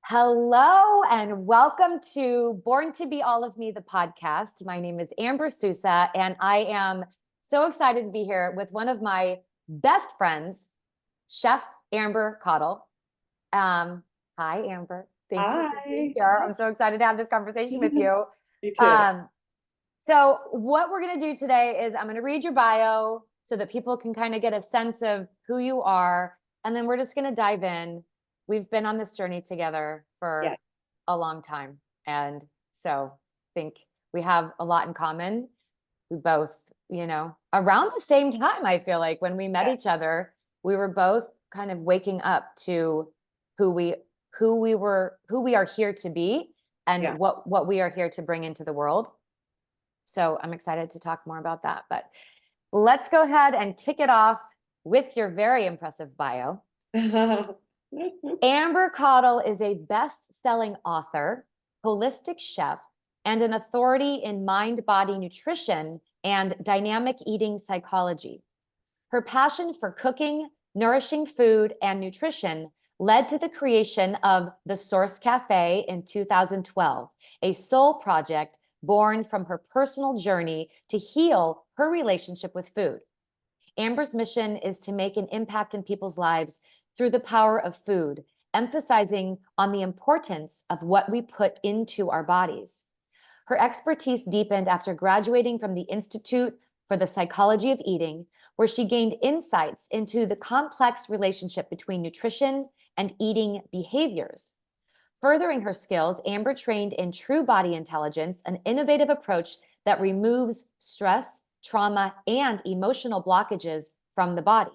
Hello and welcome to Born to Be All of Me, the podcast. My name is Amber Sousa, and I am so excited to be here with one of my best friends, Chef Amber Caudle. Hi, Amber. Thank you for being Hi. here. I'm so excited to have this conversation with you. Me too. So what we're going to do today is I'm going to read your bio so that people can kind of get a sense of who you are, and then we're just going to dive in. We've been on this journey together Yeah. for a long time. And so I think we have a lot in common. We both, around the same time, I feel like when we met Yeah. each other, we were both kind of waking up to who we are here to be and Yeah. what we are here to bring into the world. So I'm excited to talk more about that. But let's go ahead and kick it off with your very impressive bio. Amber Caudle is a best-selling author, holistic chef, and an authority in mind-body nutrition and dynamic eating psychology. Her passion for cooking, nourishing food, and nutrition led to the creation of The Source Cafe in 2012, a soul project born from her personal journey to heal her relationship with food. Amber's mission is to make an impact in people's lives through the power of food, emphasizing on the importance of what we put into our bodies. Her expertise deepened after graduating from the Institute for the Psychology of Eating, where she gained insights into the complex relationship between nutrition and eating behaviors. Furthering her skills, Amber trained in true body intelligence, an innovative approach that removes stress, trauma, and emotional blockages from the body.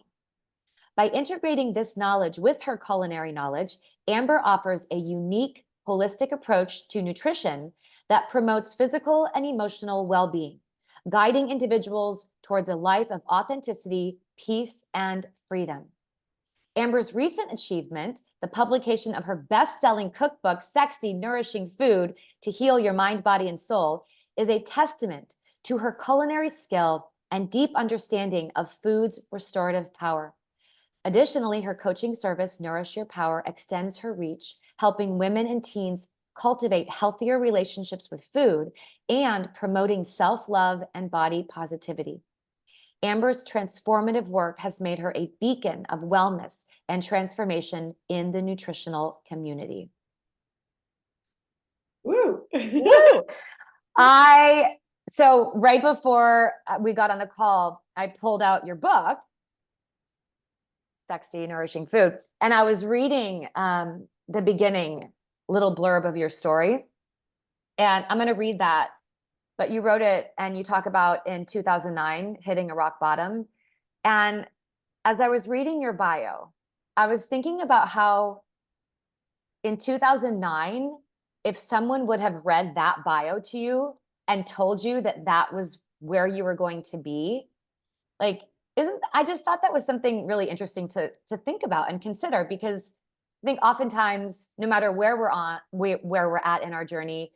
By integrating this knowledge with her culinary knowledge, Amber offers a unique, holistic approach to nutrition that promotes physical and emotional well-being, guiding individuals towards a life of authenticity, peace, and freedom. Amber's recent achievement, the publication of her best-selling cookbook, SexyNourishing Food to Heal Your Mind, Body, and Soul, is a testament to her culinary skill and deep understanding of food's restorative power. Additionally, her coaching service, Nourish Your Power, extends her reach, helping women and teens cultivate healthier relationships with food and promoting self-love and body positivity. Amber's transformative work has made her a beacon of wellness and transformation in the nutritional community. Woo. Woo! So right before we got on the call, I pulled out your book, Sexy Nourishing Food, and I was reading the beginning little blurb of your story, and I'm going to read that. But you wrote it and you talk about in 2009 hitting a rock bottom. And as I was reading your bio, I was thinking about how in 2009, if someone would have read that bio to you and told you that that was where you were going to be, like, I just thought that was something really interesting to think about and consider, because I think oftentimes, no matter where where we're at in our journey,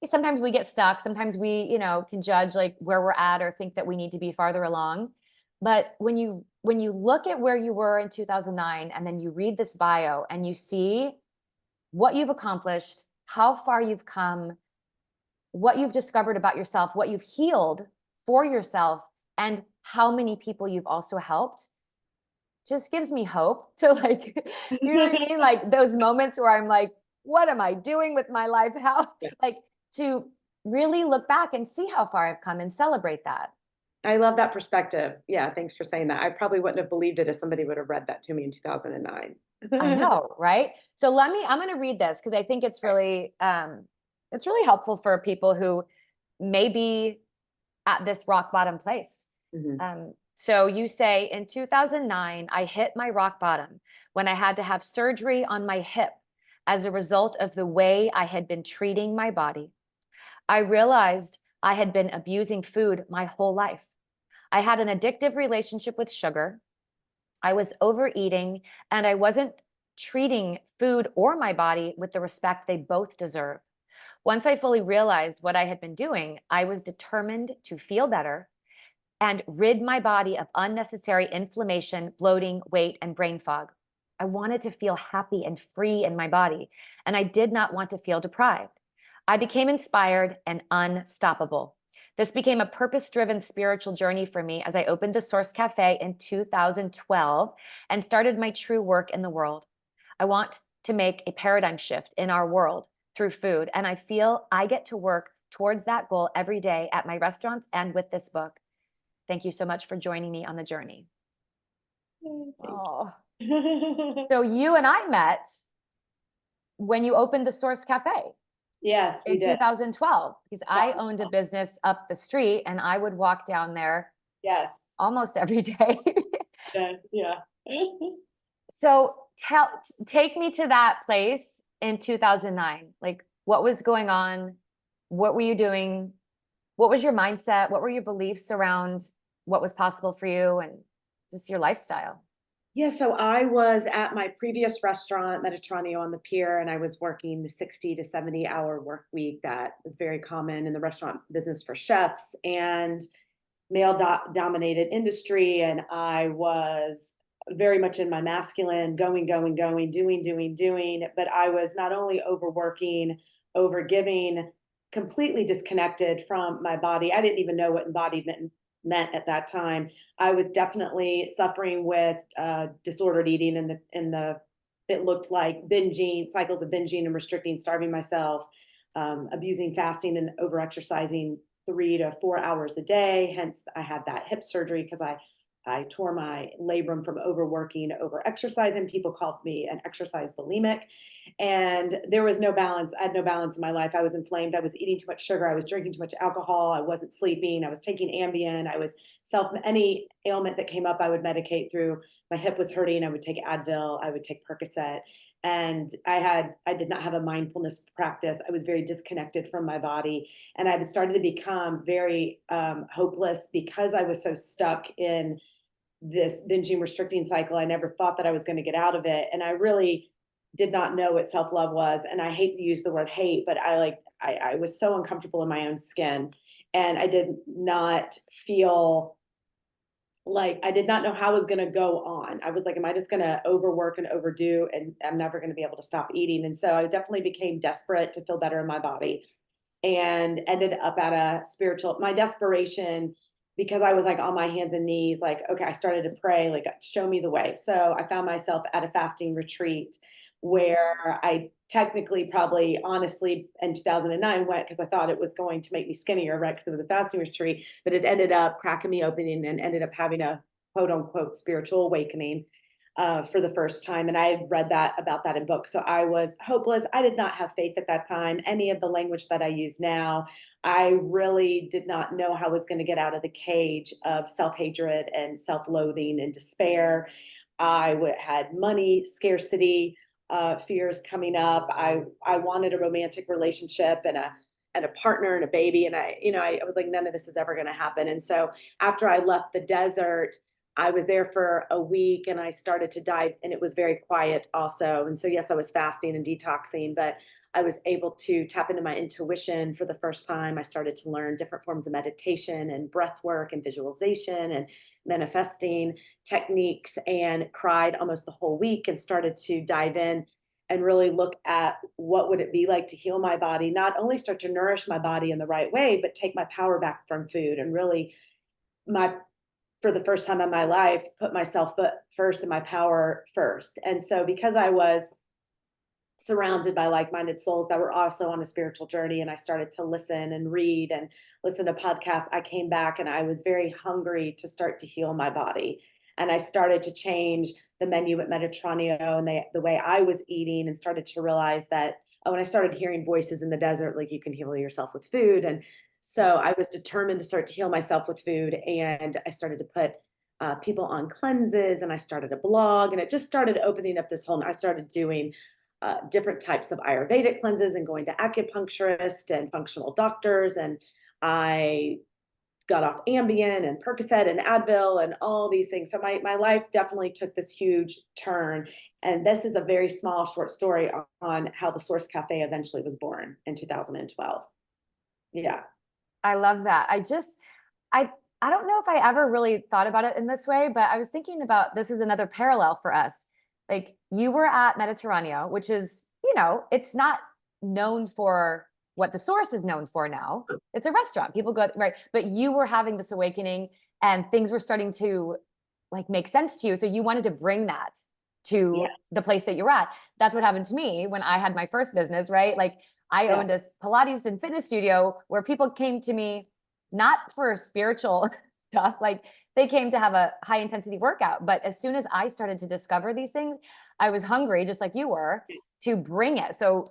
sometimes we get stuck. Sometimes we, can judge like where we're at or think that we need to be farther along. But when you look at where you were in 2009 and then you read this bio and you see what you've accomplished, how far you've come, what you've discovered about yourself, what you've healed for yourself, and how many people you've also helped, just gives me hope to like, you know what I mean? Like those moments where I'm like, what am I doing with my life? How, Yeah. like, to really look back and see how far I've come and celebrate that. I love that perspective. Yeah, thanks for saying that. I probably wouldn't have believed it if somebody would have read that to me in 2009. I know, right? So I'm going to read this because I think it's really helpful for people who may be at this rock bottom place. Mhm. So you say, in 2009, I hit my rock bottom when I had to have surgery on my hip as a result of the way I had been treating my body. I realized I had been abusing food my whole life. I had an addictive relationship with sugar. I was overeating, and I wasn't treating food or my body with the respect they both deserve. Once I fully realized what I had been doing, I was determined to feel better and rid my body of unnecessary inflammation, bloating, weight, and brain fog. I wanted to feel happy and free in my body, and I did not want to feel deprived. I became inspired and unstoppable. This became a purpose-driven spiritual journey for me as I opened the Source Cafe in 2012 and started my true work in the world. I want to make a paradigm shift in our world through food, and I feel I get to work towards that goal every day at my restaurants and with this book. Thank you so much for joining me on the journey. Oh. So you and I met when you opened the Source Cafe. Yes, we in did. 2012, because I owned a business up the street and I would walk down there Yes. almost every day. Yeah. So take me to that place in 2009. Like, what was going on? What were you doing? What was your mindset? What were your beliefs around what was possible for you and just your lifestyle? Yeah, so I was at my previous restaurant, Mediterraneo on the Pier, and I was working the 60 to 70-hour work week that was very common in the restaurant business for chefs and male-dominated industry. And I was very much in my masculine, going, doing. But I was not only overworking, overgiving, completely disconnected from my body. I didn't even know what embodied meant at that time. I was definitely suffering with disordered eating, it looked like binging, cycles of binging and restricting, starving myself, abusing fasting and overexercising 3 to 4 hours a day. Hence, I had that hip surgery because I tore my labrum from overworking, overexercising. People called me an exercise bulimic. And there was no balance. I had no balance in my life. I was inflamed. I was eating too much sugar. I was drinking too much alcohol. I wasn't sleeping. I was taking Ambien. Any ailment that came up, I would medicate through. My hip was hurting. I would take Advil. I would take Percocet. And I did not have a mindfulness practice. I was very disconnected from my body. And I started to become very hopeless because I was so stuck in this binging restricting cycle. I never thought that I was going to get out of it. And I really did not know what self-love was. And I hate to use the word hate, but I was so uncomfortable in my own skin. And I did not feel like, I did not know how I was going to go on. I was like, am I just going to overwork and overdo and I'm never going to be able to stop eating? And so I definitely became desperate to feel better in my body and ended up at my desperation, because I was like on my hands and knees, like, okay, I started to pray, like, show me the way. So I found myself at a fasting retreat where I technically, probably honestly, in 2009 went because I thought it was going to make me skinnier, right? Because it was a fasting retreat, but it ended up cracking me open and ended up having a quote unquote spiritual awakening for the first time. And I had read about that in books. So I was hopeless. I did not have faith at that time. Any of the language that I use now, I really did not know how I was going to get out of the cage of self-hatred and self-loathing and despair. I had money scarcity fears coming up. I wanted a romantic relationship and a partner and a baby. And I was like, none of this is ever going to happen. And so after I left the desert, I was there for a week and I started to dive, and it was very quiet also. And so, yes, I was fasting and detoxing, but I was able to tap into my intuition for the first time. I started to learn different forms of meditation and breath work and visualization and manifesting techniques, and cried almost the whole week and started to dive in and really look at what would it be like to heal my body, not only start to nourish my body in the right way, but take my power back from food and really for the first time in my life, put myself first and my power first. And so because I was surrounded by like-minded souls that were also on a spiritual journey, and I started to listen and read and listen to podcasts, I came back and I was very hungry to start to heal my body. And I started to change the menu at Mediterraneo and the way I was eating, and started to realize that, when I started hearing voices in the desert, like, you can heal yourself with food. And so I was determined to start to heal myself with food. And I started to put people on cleanses, and I started a blog, and it just started opening up I started doing different types of Ayurvedic cleanses and going to acupuncturists and functional doctors. And I got off Ambien and Percocet and Advil and all these things. So my life definitely took this huge turn. And this is a very small, short story on how the Source Cafe eventually was born in 2012. Yeah. I love that. I don't know if I ever really thought about it in this way, but I was thinking about, this is another parallel for us. like you were at Mediterraneo, which is, it's not known for what the source is known for now. It's a restaurant. People go, right. But you were having this awakening and things were starting to like make sense to you. So you wanted to bring that to the place that you're at. That's what happened to me when I had my first business, right? Like I owned a Pilates and fitness studio where people came to me not for spiritual stuff, like they came to have a high intensity workout. But as soon as I started to discover these things, I was hungry, just like you were, to bring it. So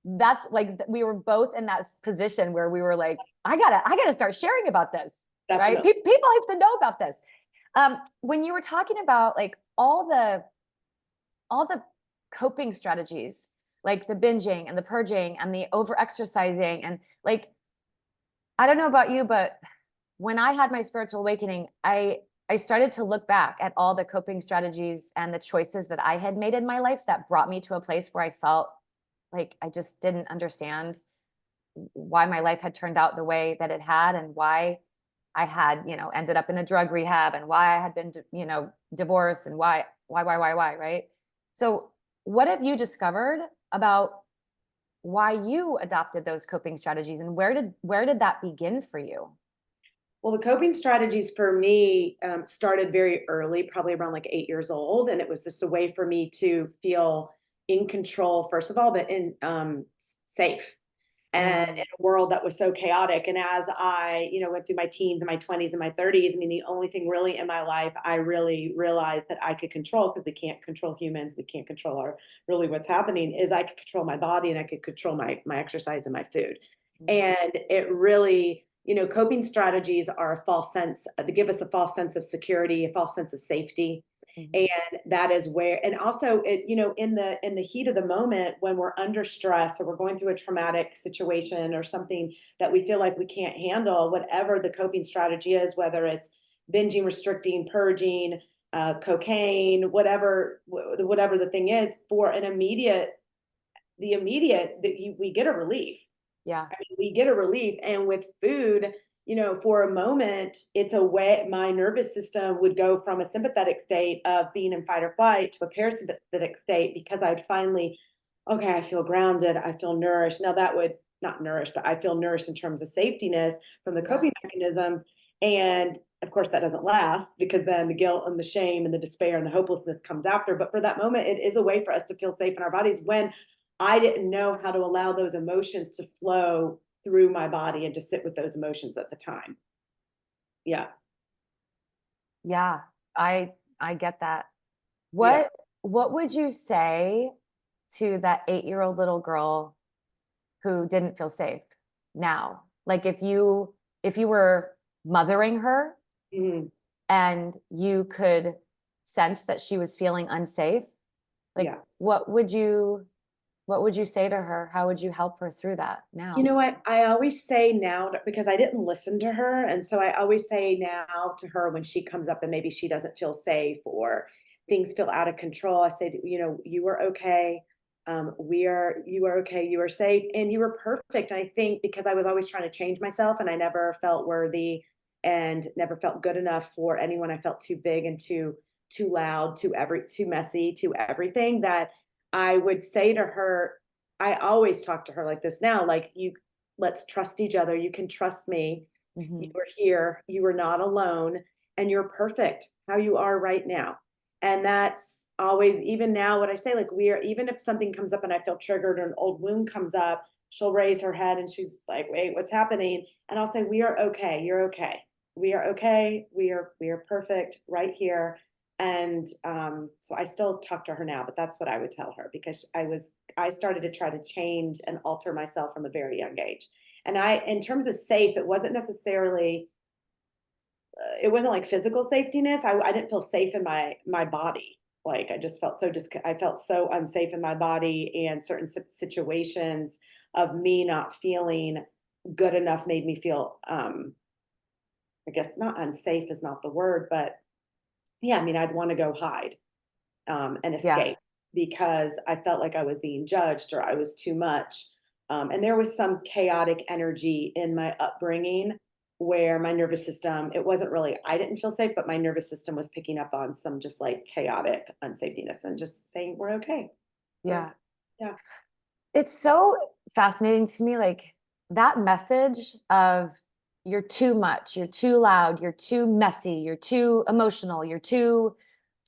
that's like, we were both in that position where we were like, I gotta start sharing about this. Definitely. Right? People have to know about this. When you were talking about like all the coping strategies, like the binging and the purging and the over exercising, and like, I don't know about you, but when I had my spiritual awakening, I started to look back at all the coping strategies and the choices that I had made in my life that brought me to a place where I felt like I just didn't understand why my life had turned out the way that it had, and why I had, ended up in a drug rehab, and why I had been, divorced, and why, right? So what have you discovered about why you adopted those coping strategies, and where did that begin for you? Well, the coping strategies for me started very early, probably around like 8 years old. And it was just a way for me to feel in control, first of all, but safe. And in a world that was so chaotic. And as I, went through my teens and my 20s and my 30s, I mean, the only thing really in my life, I really realized that I could control, because we can't control humans, we can't control really what's happening, is I could control my body, and I could control my exercise and my food. And it really, coping strategies are a false sense, they give us a false sense of security, a false sense of safety. And that is where, and also it, in the heat of the moment, when we're under stress or we're going through a traumatic situation or something that we feel like we can't handle, whatever the coping strategy is, whether it's binging, restricting, purging, cocaine, whatever the thing is, for an immediate, we get a relief. Yeah. I mean, we get a relief. And with food, for a moment, it's a way my nervous system would go from a sympathetic state of being in fight or flight to a parasympathetic state, because I'd finally, okay, I feel grounded, I feel nourished. Now that would not nourish, but I feel nourished in terms of safetiness from the coping mechanisms. And of course, that doesn't last, because then the guilt and the shame and the despair and the hopelessness comes after. But for that moment, it is a way for us to feel safe in our bodies, when I didn't know how to allow those emotions to flow through my body and to sit with those emotions at the time. Yeah. Yeah, I get that. What would you say to that 8-year-old little girl who didn't feel safe now? Like if you were mothering her and you could sense that she was feeling unsafe, like what would you say to her? How would you help her through that now? I always say now, because I didn't listen to her. And so I always say now to her, when she comes up and maybe she doesn't feel safe or things feel out of control, I say, you are okay. You are okay. You are safe, and you were perfect. I think because I was always trying to change myself, and I never felt worthy and never felt good enough for anyone. I felt too big and too loud, too messy, too everything, that I would say to her, I always talk to her like this now, like, let's trust each other. You can trust me. You are here. You are not alone, and you're perfect how you are right now. And that's always, even now, what I say, like, even if something comes up and I feel triggered, or an old wound comes up, she'll raise her head and she's like, wait, what's happening? And I'll say, we are okay. You're okay. We are okay. We are perfect right here. And so I still talk to her now, but that's what I would tell her, because I started to try to change and alter myself from a very young age. And in terms of safe, it wasn't necessarily, it wasn't like physical safetiness. I didn't feel safe in my body. Like, I just felt I felt so unsafe in my body, and certain situations of me not feeling good enough made me feel, I guess not unsafe is not the word, but yeah, I mean, I'd want to go hide and escape, because I felt like I was being judged, or I was too much. And there was some chaotic energy in my upbringing where my nervous system, it wasn't really, I didn't feel safe, but my nervous system was picking up on some just like chaotic unsafetyness and just saying, we're okay. Yeah. Yeah. It's so fascinating to me, like that message of you're too much, you're too loud, you're too messy, you're too emotional, you're too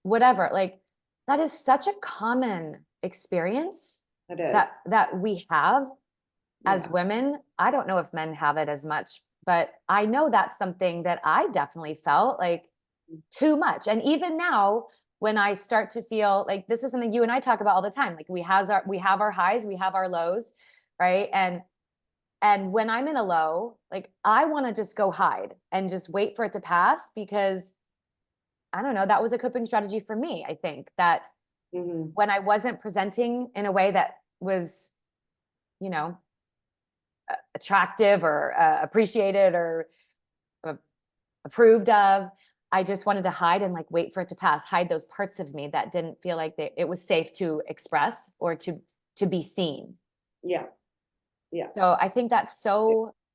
whatever. Like that is such a common experience It is. that we have as Yeah. women. I don't know if men have it as much, but I know that's something that I definitely felt like too much. And even now, when I start to feel like this is something you and I talk about all the time, like we have our highs, we have our lows, right? And when I'm in a low, like I want to just go hide and just wait for it to pass because I don't know, that was a coping strategy for me. I think that Mm-hmm. when I wasn't presenting in a way that was, you know, attractive or appreciated or uh, approved of, I just wanted to hide and like wait for it to pass, hide those parts of me that didn't feel like it was safe to express or to be seen. Yeah. Yeah. So I think that's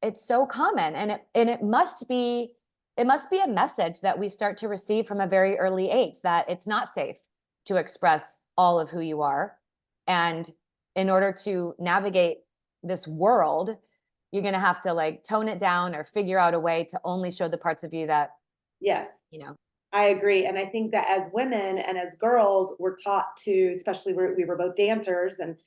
it's so common, and it must be a message that we start to receive from a very early age that it's not safe to express all of who you are. And in order to navigate this world, you're going to have to like tone it down or figure out a way to only show the parts of you that, Yes. you know. I agree. And I think that as women and as girls, we're taught to, especially we were both dancers, and,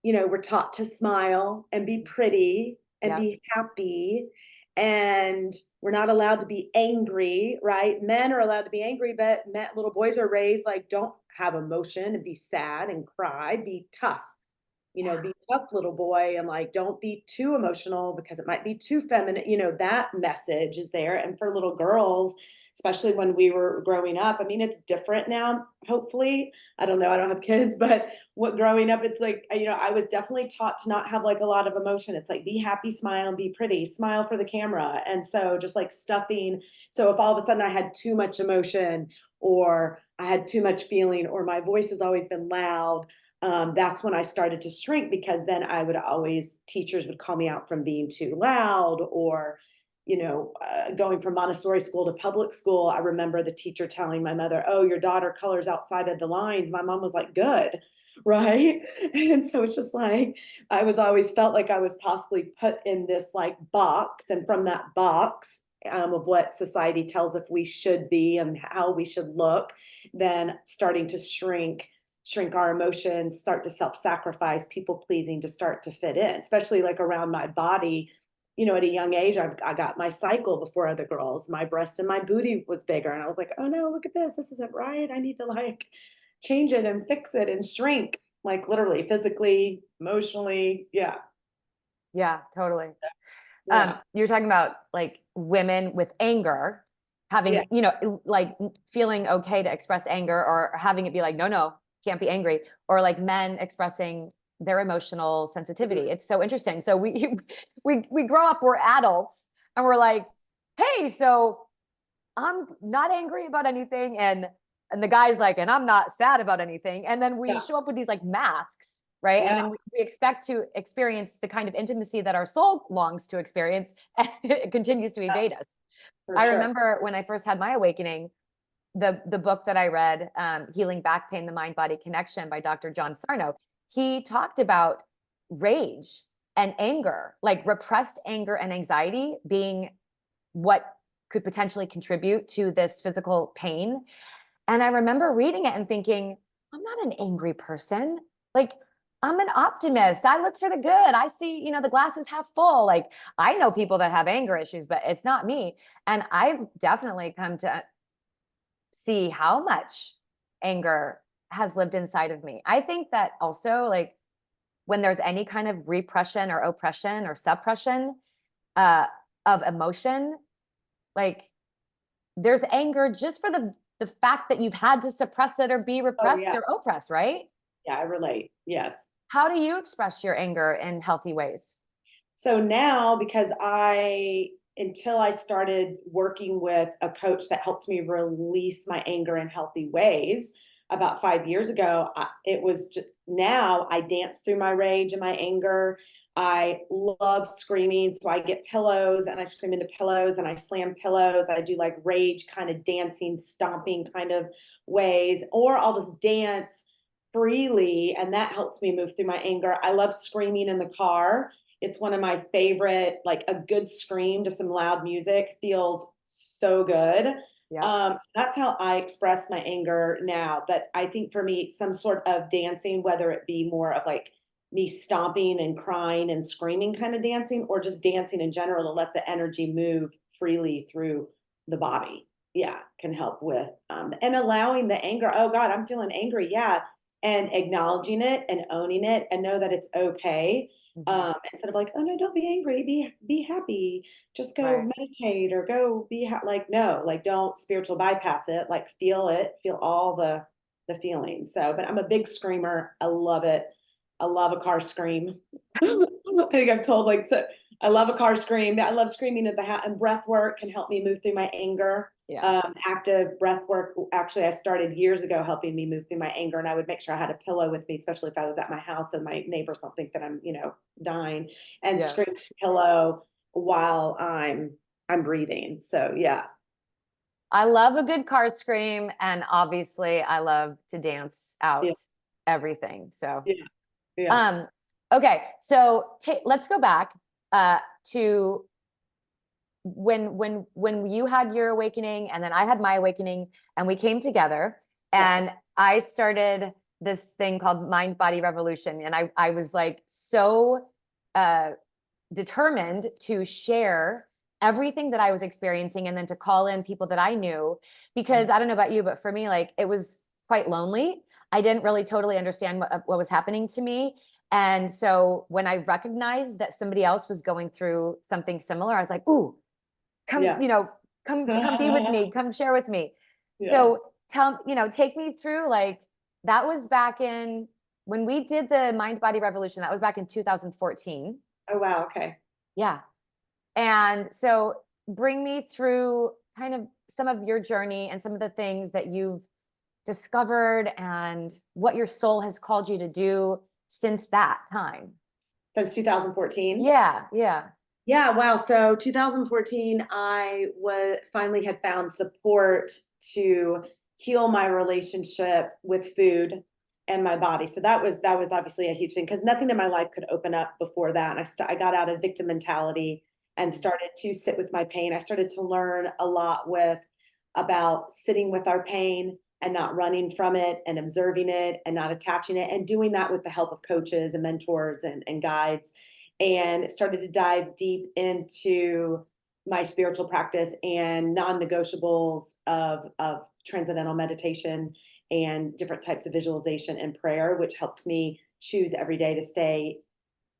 we're taught to smile and be pretty and Yeah. be happy. And we're not allowed to be angry, right? Men are allowed to be angry, but little boys are raised like, don't have emotion and be sad and cry, be tough. Be tough, little boy, and like, don't be too emotional because it might be too feminine. That message is there. And for little girls, especially when we were growing up, I mean, it's different now, hopefully. I don't know, I don't have kids, but what growing up, it's like, I was definitely taught to not have like a lot of emotion. It's like, be happy, smile, and be pretty, smile for the camera. And so just like stuffing. So if all of a sudden I had too much emotion, or I had too much feeling, or my voice has always been loud, that's when I started to shrink, because then teachers would call me out from being too loud, or, going from Montessori school to public school. I remember the teacher telling my mother, "Oh, your daughter colors outside of the lines." My mom was like, "Good." Right. And so it's just like, I was always felt like I was possibly put in this like box. And from that box, of what society tells if we should be and how we should look, then starting to shrink our emotions, start to self-sacrifice, people pleasing to start to fit in, especially like around my body. At a young age, I got my cycle before other girls. My breast and my booty was bigger. And I was like, oh no, look at this. This isn't right. I need to like change it and fix it and shrink, like literally, physically, emotionally. Yeah. Yeah, totally. Yeah. You're talking about like women with anger Yeah. having, like feeling okay to express anger, or having it be like, no, can't be angry, or like men expressing their emotional sensitivity. Mhm. It's so interesting. So we we grow up, we're adults, and we're like, hey, so I'm not angry about anything, and the guy's like, and I'm not sad about anything. And then we Yeah. show up with these like masks, right? And Yeah. then we expect to experience the kind of intimacy that our soul longs to experience, and it continues to Yeah. evade us. For I sure. remember when I first had my awakening, the book that I read, Healing Back Pain, the Mind Body Connection by Dr. John Sarno, he talked about rage and anger, like repressed anger and anxiety being what could potentially contribute to this physical pain. And I remember reading it and thinking, I'm not an angry person. Like, I'm an optimist. I look for the good. I see, the glass is half full. Like, I know people that have anger issues, but it's not me. And I've definitely come to see how much anger has lived inside of me. I think that also, like, when there's any kind of repression or oppression or suppression uh, of emotion, like there's anger just for the fact that you've had to suppress it or be Oh repressed yeah. or oppressed, right? Yeah, I relate. Yes. How do you express your anger in healthy ways? So now, because until I started working with a coach that helped me release my anger in healthy ways about 5 years ago, it was just, now I dance through my rage and my anger. I love screaming. So I get pillows and I scream into pillows and I slam pillows. I do like rage kind of dancing, stomping kind of ways, or I'll just dance freely. And that helps me move through my anger. I love screaming in the car. It's one of my favorite, like a good scream to some loud music feels so good. Yeah. That's how I express my anger now. But I think for me, some sort of dancing, whether it be more of like me stomping and crying and screaming kind of dancing, or just dancing in general to let the energy move freely through the body. Yeah, can help with and allowing the anger. Oh God, I'm feeling angry. Yeah. And acknowledging it and owning it and know that it's okay. Mhm. Instead of like, oh no, don't be angry, be happy. Just go Right. meditate or go like no, like don't spiritual bypass it. Like feel all the feelings. So, but I'm a big screamer. I love it. I love a car scream. I think I've told like so I love a car scream. I love screaming at the house, and breath work can help me move through my anger. Yeah. Active breath work. Actually, I started years ago helping me move through my anger, and I would make sure I had a pillow with me, especially if I was at my house and my neighbors don't think that I'm, dying, and Yeah. scream pillow while I'm breathing. So yeah, I love a good car scream, and obviously I love to dance yeah, out everything. So, yeah, yeah, um, okay. So let's go back to when you had your awakening and then I had my awakening and we came together yeah. and I started this thing called Mind Body Revolution. And I was like so uh determined to share everything that I was experiencing and then to call in people that I knew, because I don't know about you, but for me, like it was quite lonely. I didn't really totally understand what was happening to me. And so when I recognized that somebody else was going through something similar, I was like, ooh, come, Yeah. come be with me, come share with me. Yeah. So take me through, like, that was back in when we did the Mind Body Revolution, that was back in 2014. Oh wow. Okay. Yeah. And so bring me through kind of some of your journey and some of the things that you've discovered and what your soul has called you to do since that time. Since 2014. Yeah, yeah. Yeah, wow. So 2014, I was finally had found support to heal my relationship with food and my body. So that was obviously a huge thing because nothing in my life could open up before that. And I got out of victim mentality and Mhm. started to sit with my pain. I started to learn a lot with about sitting with our pain and not running from it and observing it and not attaching it and doing that with the help of coaches and mentors and guides, and started to dive deep into my spiritual practice and non-negotiables of transcendental meditation and different types of visualization and prayer, which helped me choose every day to stay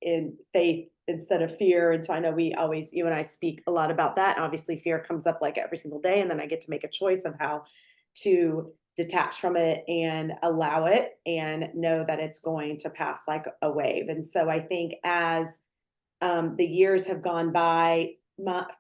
in faith instead of fear. And so I know you and I speak a lot about that. Obviously, fear comes up like every single day, and then I get to make a choice of how to detach from it and allow it and know that it's going to pass like a wave. And so I think as the years have gone by,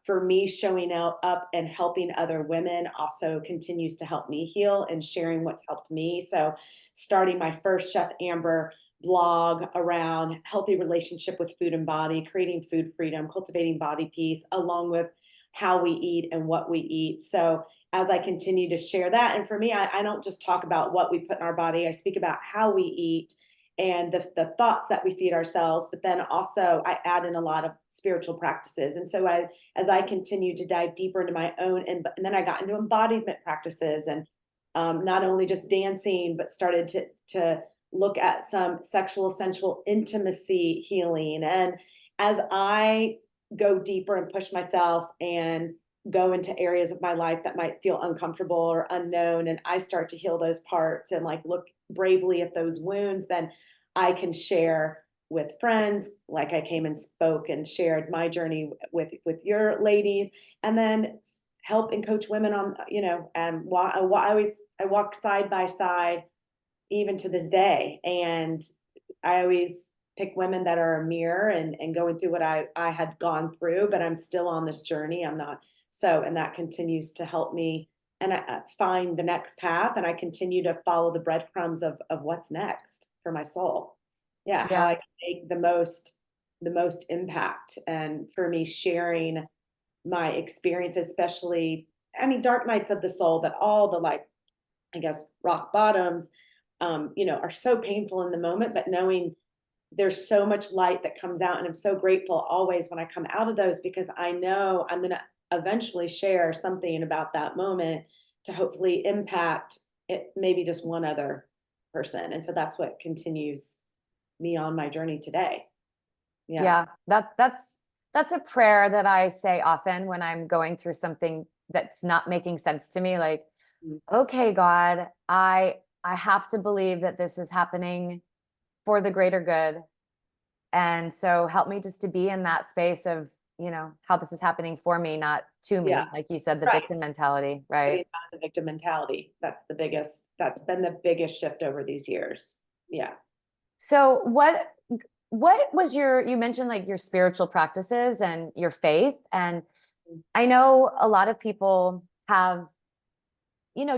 for me, showing up and helping other women also continues to help me heal and sharing what's helped me. So, starting my first Chef Amber blog around healthy relationship with food and body, creating food freedom, cultivating body peace, along with how we eat and what we eat. So, as I continue to share that, and for me, I don't just talk about what we put in our body, I speak about how we eat and the thoughts that we feed ourselves, but then also I add in a lot of spiritual practices. And so as I continue to dive deeper into my own, and then I got into embodiment practices and not only just dancing, but started to look at some sexual, sensual intimacy healing. And as I go deeper and push myself and go into areas of my life that might feel uncomfortable or unknown, and I start to heal those parts and like look bravely at those wounds, then I can share with friends, like I came and spoke and shared my journey with your ladies, and then help and coach women on, and I walk side by side even to this day, and I always pick women that are a mirror and going through what I had gone through, but I'm still on this journey. I'm not so, and that continues to help me and I find the next path, and I continue to follow the breadcrumbs of what's next for my soul. Yeah, how Yeah. I can make the most. the most impact. And for me, sharing my experience, especially, I mean, dark nights of the soul, but all the like, I guess, rock bottoms, are so painful in the moment, but knowing there's so much light that comes out. And I'm so grateful always when I come out of those, because I know I'm going to eventually share something about that moment to hopefully impact it, maybe just one other person. And so that's what continues me on my journey today. Yeah, that's a prayer that I say often when I'm going through something that's not making sense to me. Like, Mhm. okay, God, I have to believe that this is happening for the greater good. And so help me just to be in that space of, how this is happening for me, not to Yeah, me. Like you said, the right. victim mentality, right? Getting out of the victim mentality. That's been the biggest shift over these years. Yeah. So what was you mentioned like your spiritual practices and your faith. And I know a lot of people have,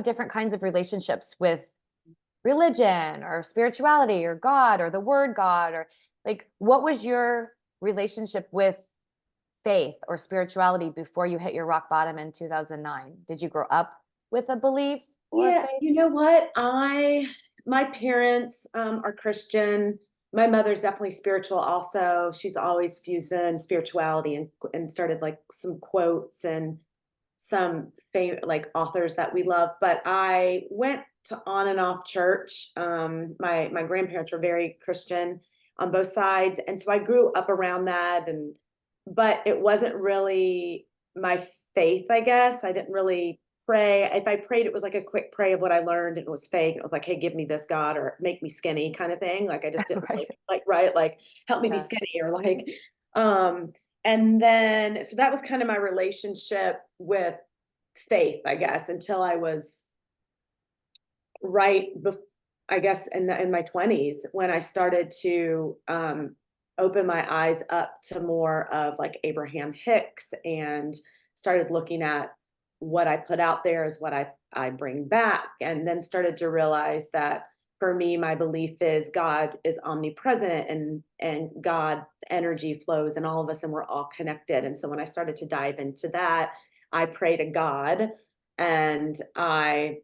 different kinds of relationships with religion or spirituality or God or the word God, or like, what was your relationship with faith or spirituality before you hit your rock bottom in 2009? Did you grow up with a belief or Yeah, faith? you know what? My parents are Christian. My mother's definitely spiritual also. She's always fused in spirituality and started like some quotes and some like authors that we love. But I went to on and off church. My grandparents were very Christian on both sides, and so I grew up around that. And but it wasn't really my faith, I guess. I didn't really pray. If I prayed, it was like a quick pray of what I learned, and it was fake. It was like, "Hey, give me this, God," or "Make me skinny," kind of thing. Like I just didn't Right. really like, right, like help me be Yeah. skinny, or like, um, and then so that was kind of my relationship with faith, I guess, until I was right I guess in my 20s, when I started to open my eyes up to more of like Abraham Hicks, and started looking at what I put out there as what I bring back, and then started to realize that for me, my belief is God is omnipresent, and God energy flows in all of us, and we're all connected. And so when I started to dive into that, I pray to God, and I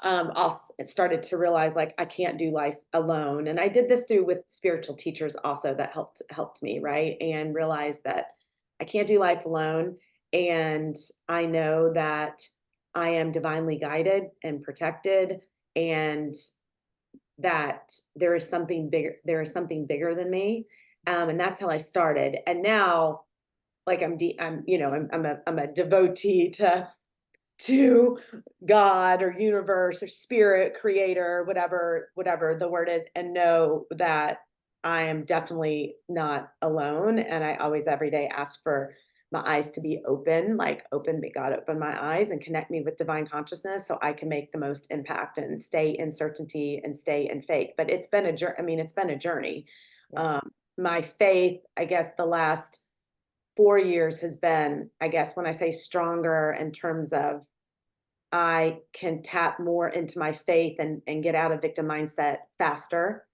also started to realize like I can't do life alone. And I did this through with spiritual teachers also that helped me, right? And realized that I can't do life alone. And I know that I am divinely guided and protected, and that there is something bigger than me. And that's how I started. And now like I'm a devotee to God or universe or spirit, creator, whatever the word is, and know that I am definitely not alone. And I always every day ask for my eyes to be open, like open, may God open my eyes and connect me with divine consciousness so I can make the most impact and stay in certainty and stay in faith. But it's been a journey. I mean, it's been a journey. Yeah. My faith, I guess the last 4 years has been, I guess, when I say stronger in terms of I can tap more into my faith and get out of victim mindset faster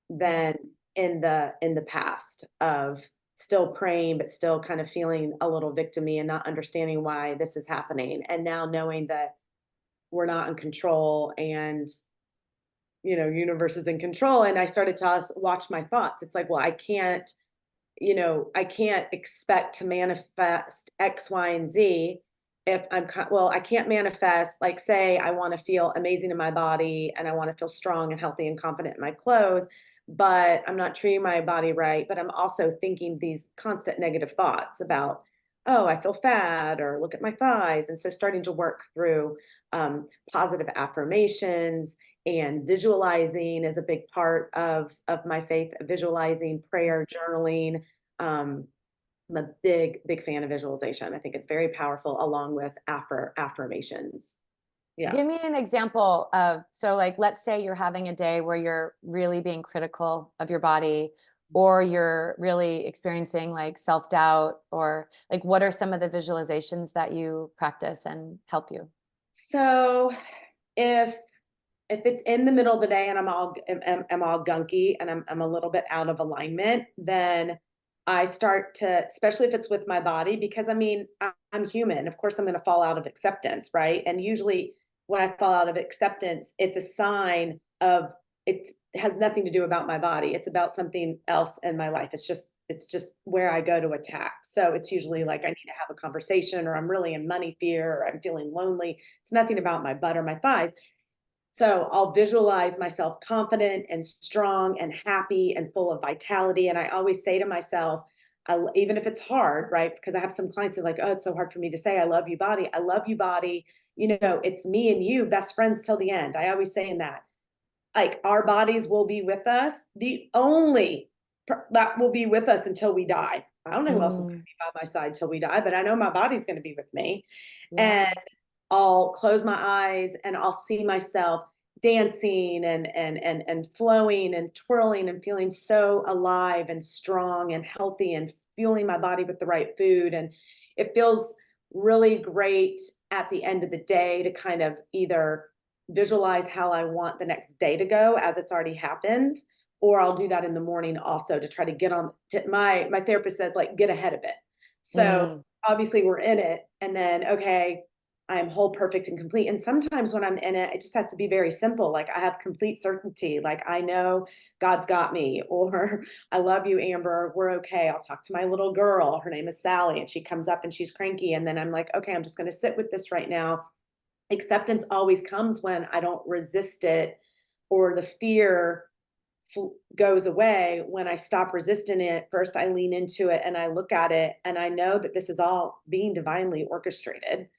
than in the past of still praying, but still kind of feeling a little victimy and not understanding why this is happening. And now knowing that we're not in control, and universe is in control. And I started to watch my thoughts. It's like, well, I can't expect to manifest X, Y, and Z if well, I can't manifest, like, say, I want to feel amazing in my body and I want to feel strong and healthy and confident in my clothes, but I'm not treating my body right. But I'm also thinking these constant negative thoughts about, oh, I feel fat, or look at my thighs. And so starting to work through positive affirmations, and visualizing is a big part of my faith, visualizing, prayer, journaling. I'm a big fan of visualization. I think it's very powerful, along with affirmations. Yeah. Give me an example of, so like, let's say you're having a day where you're really being critical of your body, or you're really experiencing like self-doubt, or like, what are some of the visualizations that you practice and help you? So if it's in the middle of the day and I'm all gunky, and I'm a little bit out of alignment, then I start to, especially if it's with my body, because I mean, I'm human. Of course, I'm going to fall out of acceptance, right? And usually when I fall out of acceptance, it's a sign of it has nothing to do about my body. It's about something else in my life. It's just where I go to attack. So it's usually like I need to have a conversation, or I'm really in money fear, or I'm feeling lonely. It's nothing about my butt or my thighs. So I'll visualize myself confident and strong and happy and full of vitality. And I always say to myself, even if it's hard, right? Because I have some clients that are like, oh, it's so hard for me to say, I love you, body. I love you, body. You know, it's me and you, best friends till the end. I always say in that, like, our bodies will be with us. The only that will be with us until we die. I don't know who else is going to be by my side till we die, but I know my body's going to be with me. Yeah. And I'll close my eyes and I'll see myself dancing and flowing and twirling and feeling so alive and strong and healthy and fueling my body with the right food. And it feels really great at the end of the day to kind of either visualize how I want the next day to go as it's already happened, or I'll do that in the morning also to try to get on to my therapist says, like, get ahead of it. So Mm. obviously we're in it, and then, okay, I'm whole, perfect, and complete. And sometimes when I'm in it, it just has to be very simple. Like, I have complete certainty. Like, I know God's got me, or I love you, Amber. We're okay. I'll talk to my little girl. Her name is Sally, and she comes up and she's cranky. And then I'm like, okay, I'm just going to sit with this right now. Acceptance always comes when I don't resist it, or the fear goes away. When I stop resisting it, first I lean into it and I look at it and I know that this is all being divinely orchestrated.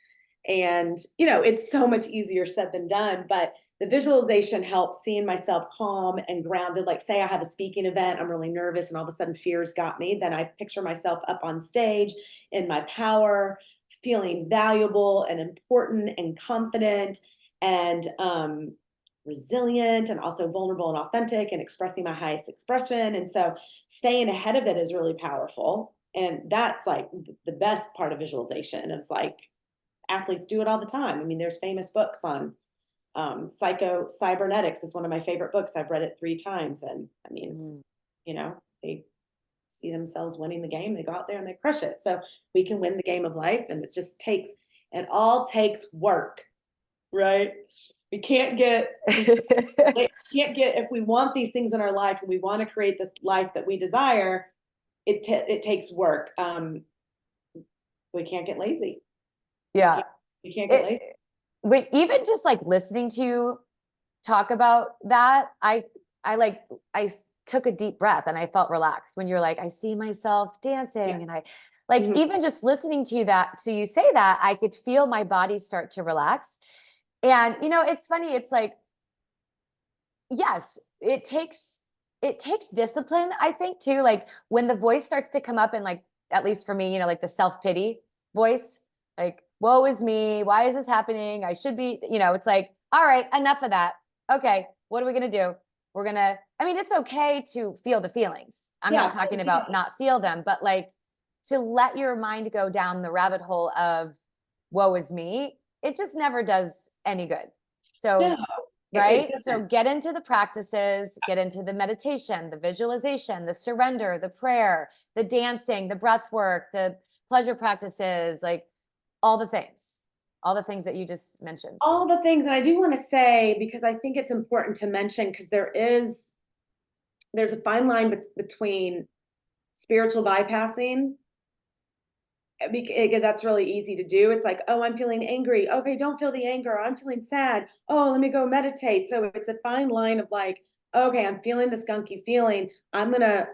And, you know, it's so much easier said than done, but the visualization helps seeing myself calm and grounded. Like, say I have a speaking event, I'm really nervous, and all of a sudden fears got me. Then I picture myself up on stage in my power, feeling valuable and important and confident and resilient, and also vulnerable and authentic and expressing my highest expression. And so staying ahead of it is really powerful. And that's like the best part of visualization. It's like, athletes do it all the time. I mean, there's famous books on cybernetics is one of my favorite books. I've read it 3 times. And I mean, Mm. you know, they see themselves winning the game. They go out there and they crush it. So we can win the game of life. And it all takes work, right? We can't get, if we want these things in our life and we want to create this life that we desire, it takes work. We can't get lazy. Yeah. You can't get lazy. But even just like listening to you talk about that, I took a deep breath and I felt relaxed when you're like, I see myself dancing. Yeah. And I like, even just listening to you say that, I could feel my body start to relax. And, you know, it's funny. It's like, yes, it takes discipline, I think, too. Like, when the voice starts to come up, and like, at least for me, you know, like the self-pity voice, like, woe is me, why is this happening, I should be, you know, it's like, all right, enough of that. Okay, what are we gonna do? I mean, it's okay to feel the feelings. I'm Yeah, not talking about not feel them, but like, to let your mind go down the rabbit hole of woe is me, it just never does any good. So, no, right? So doesn't. get into the practices, get into the meditation, the visualization, the surrender, the prayer, the dancing, the breath work, the pleasure practices, like all the things that you just mentioned. All the things. And I do want to say, because I think it's important to mention, because there's a fine line between spiritual bypassing, because that's really easy to do. It's like, oh, I'm feeling angry. Okay, don't feel the anger. I'm feeling sad. Oh, let me go meditate. So it's a fine line of like, okay, I'm feeling this gunky feeling. I'm gonna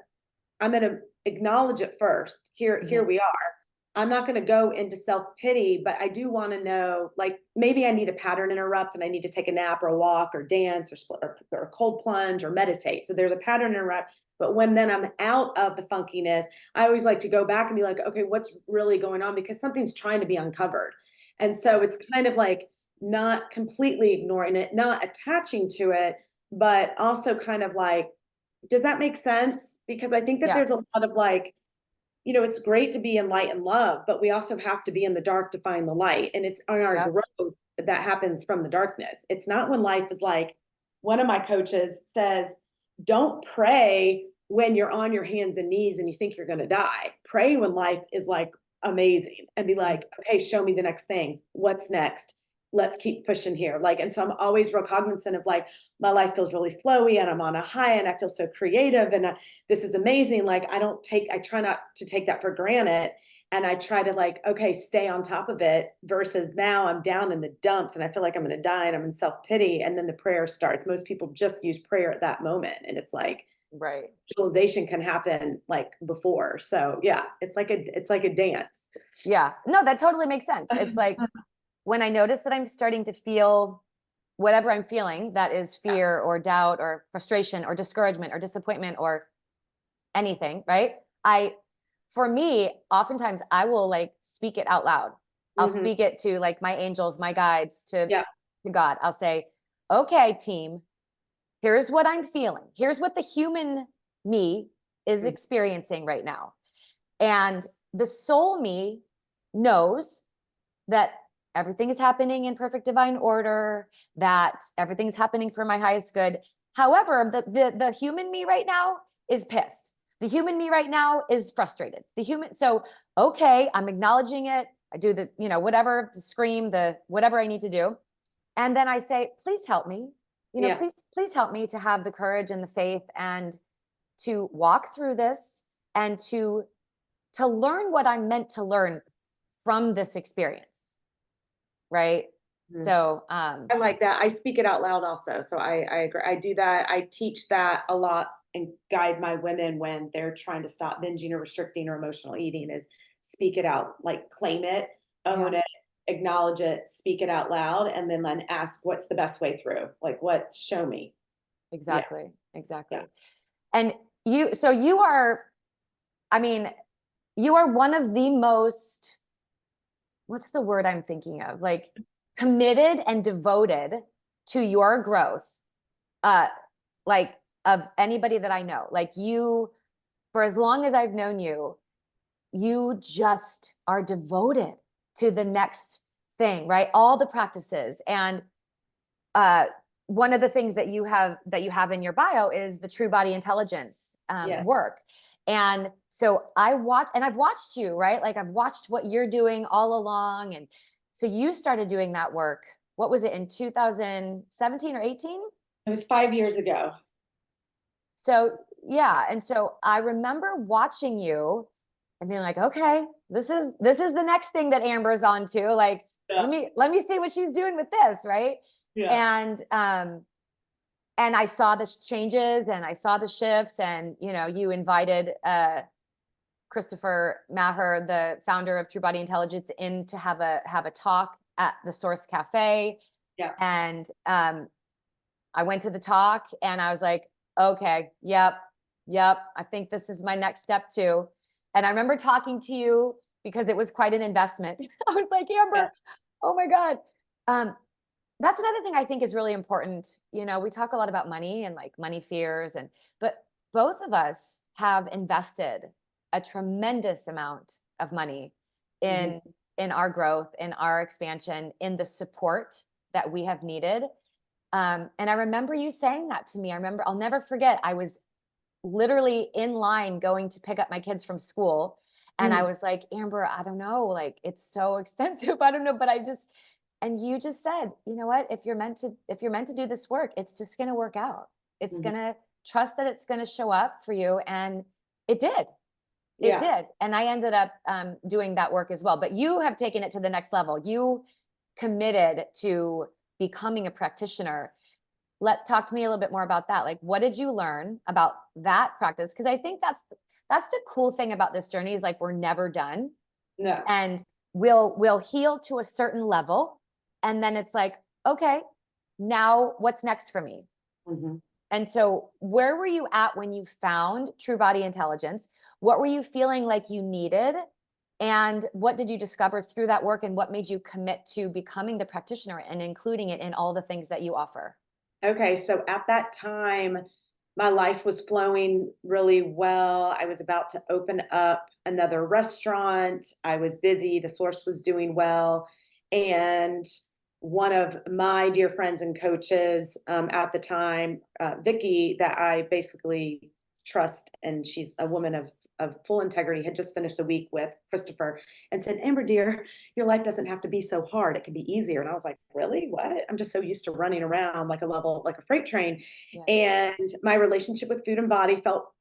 acknowledge it first. Here we are. I'm not going to go into self-pity, but I do want to know, like, maybe I need a pattern interrupt and I need to take a nap or a walk or dance or split or cold plunge or meditate. So there's a pattern interrupt. But when then I'm out of the funkiness, I always like to go back and be like, okay, what's really going on? Because something's trying to be uncovered. And so it's kind of like not completely ignoring it, not attaching to it, but also kind of like, does that make sense? Because I think that Yeah. there's a lot of like, you know, it's great to be in light and love, but we also have to be in the dark to find the light. And it's on our growth that happens from the darkness. It's not when life is like, one of my coaches says, don't pray when you're on your hands and knees and you think you're going to die. Pray when life is like amazing, and be like, okay, show me the next thing. What's next? Let's keep pushing here. Like, and so I'm always real cognizant of like, my life feels really flowy and I'm on a high and I feel so creative and this is amazing. Like, I try not to take that for granted. And I try to like, okay, stay on top of it, versus now I'm down in the dumps and I feel like I'm going to die and I'm in self-pity. And then the prayer starts. Most people just use prayer at that moment. And it's like, Right. visualization can happen like before. So yeah, it's like a dance. Yeah. No, that totally makes sense. It's like when I notice that I'm starting to feel whatever I'm feeling, that is fear or doubt or frustration or discouragement or disappointment or anything, right? For me, oftentimes I will like speak it out loud. I'll Mhm. speak it to like my angels, my guides, Yeah. to God. I'll say, okay, team, here's what I'm feeling. Here's what the human me is Mm. experiencing right now. And the soul me knows that everything is happening in perfect divine order, that everything's happening for my highest good. However, the human me right now is pissed. The human me right now is frustrated. So, okay, I'm acknowledging it. I do the, whatever, the scream, the whatever I need to do. And then I say, please help me. Yeah. Please help me to have the courage and the faith and to walk through this and to learn what I'm meant to learn from this experience. Right. Mhm. So, I like that. I speak it out loud also. So I agree. I do that. I teach that a lot and guide my women when they're trying to stop binging or restricting or emotional eating, is speak it out, like claim it, own yeah, it, acknowledge it, speak it out loud, and then ask what's the best way through? Like, what, show me. Yeah. exactly. Yeah. Exactly. And so you are, I mean, you are one of the most, what's the word I'm thinking of? Like committed and devoted to your growth, uh, like of anybody that I know. Like you, for as long as I've known you, you just are devoted to the next thing, right? All the practices. And uh, one of the things that you have in your bio is the true body intelligence Yeah. work. And so I've watched you, right? Like I've watched what you're doing all along. And so you started doing that work. What was it, in 2017 or 18? It was 5 years ago. So yeah. And so I remember watching you and being like, okay, this is the next thing that Amber's on to. Like, Yeah. let me see what she's doing with this, right? Yeah. And I saw the changes and I saw the shifts, and you invited Christopher Maher, the founder of True Body Intelligence, in to have a talk at the Source Cafe. Yeah. And I went to the talk and I was like, okay, yep, I think this is my next step too. And I remember talking to you because it was quite an investment. I was like, Amber, Yes. oh my God. That's another thing I think is really important. We talk a lot about money and like money fears, but both of us have invested a tremendous amount of money Mhm. in our growth, in our expansion, in the support that we have needed. And I remember you saying that to me. I'll never forget. I was literally in line going to pick up my kids from school. And I Mhm. was like, Amber, I don't know, like it's so expensive. I don't know, but and you just said, you know what, if you're meant to do this work, it's just going to work out. It's Mhm. going to trust that it's going to show up for you. And it did. It Yeah. did. And I ended up doing that work as well. But you have taken it to the next level. You committed to becoming a practitioner. Talk to me a little bit more about that. Like, what did you learn about that practice? Because I think that's the cool thing about this journey, is like we're never done, No. and we'll heal to a certain level, and then it's like, okay, now what's next for me? Mhm. And so where were you at when you found True Body Intelligence? What were you feeling like you needed? And what did you discover through that work? And what made you commit to becoming the practitioner and including it in all the things that you offer? Okay, so at that time, my life was flowing really well. I was about to open up another restaurant. I was busy. The Source was doing well. And one of my dear friends and coaches at the time, Vicky, that I basically trust, and she's a woman of full integrity, had just finished a week with Christopher and said, Amber, dear, your life doesn't have to be so hard. It can be easier. And I was like, really? What? I'm just so used to running around like a freight train. Yeah. And my relationship with food and body felt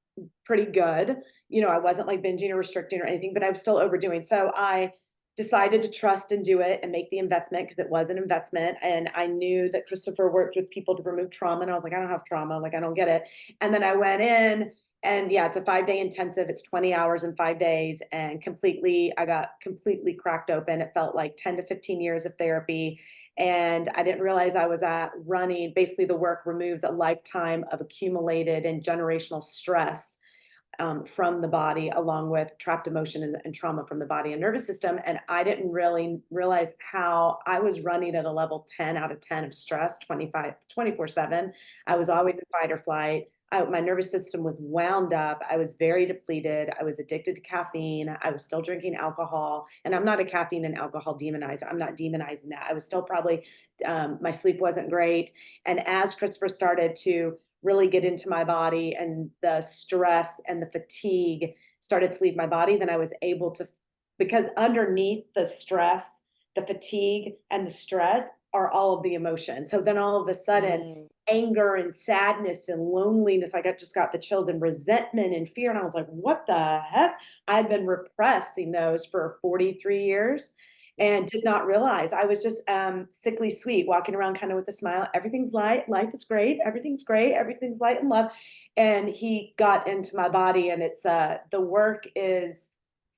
pretty good. You know, I wasn't like binging or restricting or anything, but I was still overdoing. So I decided to trust and do it and make the investment because it was an investment. And I knew that Christopher worked with people to remove trauma. And I was like, I don't have trauma. Like, I don't get it. And then I went in, and yeah, it's a 5-day intensive. It's 20 hours in 5 days, and I got completely cracked open. It felt like 10 to 15 years of therapy. And I didn't realize I was at running. Basically, the work removes a lifetime of accumulated and generational stress from the body, along with trapped emotion and trauma from the body and nervous system. And I didn't really realize how I was running at a level 10 out of 10 of stress, 24/7. I was always in fight or flight. My nervous system was wound up. I was very depleted. I was addicted to caffeine. I was still drinking alcohol. And I'm not a caffeine and alcohol demonizer. I'm not demonizing that. I was still probably, my sleep wasn't great. And as Christopher started to really get into my body, and the stress and the fatigue started to leave my body, then I was able to, because underneath the stress, the fatigue and the stress are all of the emotions. So then all of a sudden, anger and sadness and loneliness, just got the chills, and resentment and fear. And I was like, what the heck? I'd been repressing those for 43 years and did not realize. I was just sickly sweet, walking around kind of with a smile. Everything's light, life is great, everything's great, everything's light and love. And he got into my body, and it's the work is,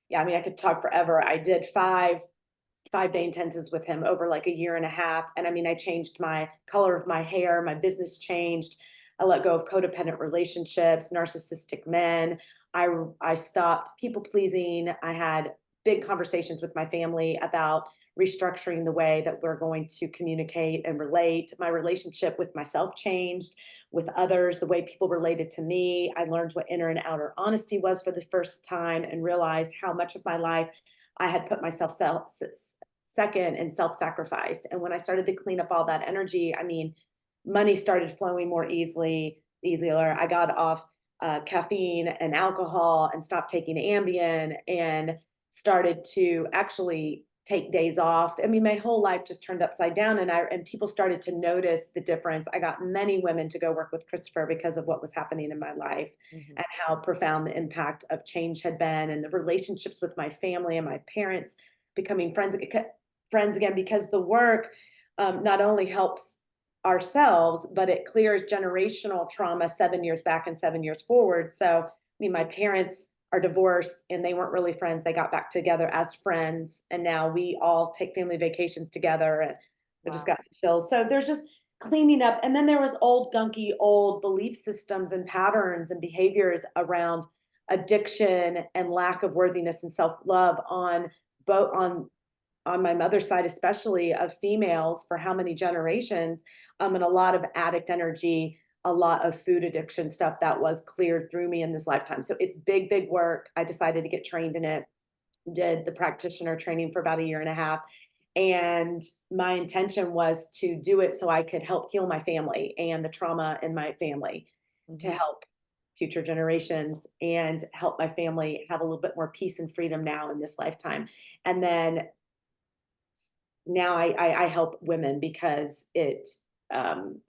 yeah, I mean, I could talk forever. I did 5-day intensives with him over like a year and a half. And I mean, I changed my color of my hair, my business changed. I let go of codependent relationships, narcissistic men. I stopped people pleasing. I had big conversations with my family about restructuring the way that we're going to communicate and relate. My relationship with myself changed, with others, the way people related to me. I learned what inner and outer honesty was for the first time, and realized how much of my life I had put myself second and self-sacrificed. And when I started to clean up all that energy, I mean, money started flowing more easier. I got off caffeine and alcohol and stopped taking Ambien, and started to actually take days off. I mean, my whole life just turned upside down, and people started to notice the difference. I got many women to go work with Christopher because of what was happening in my life, and how profound the impact of change had been, and the relationships with my family and my parents becoming friends again, because the work not only helps ourselves, but it clears generational trauma 7 years back and 7 years forward. So, I mean, my parents are divorced, and they weren't really friends. They got back together as friends, and now we all take family vacations together, and I just got the chills. So there's just cleaning up. And then there was old belief systems and patterns and behaviors around addiction and lack of worthiness and self-love on both on my mother's side, especially, of females, for how many generations, and a lot of addict energy, a lot of food addiction stuff that was cleared through me in this lifetime. So it's big, big work. I decided to get trained in it, did the practitioner training for about a year and a half. And my intention was to do it so I could help heal my family and the trauma in my family, to help future generations and help my family have a little bit more peace and freedom now in this lifetime. And then now I help women, because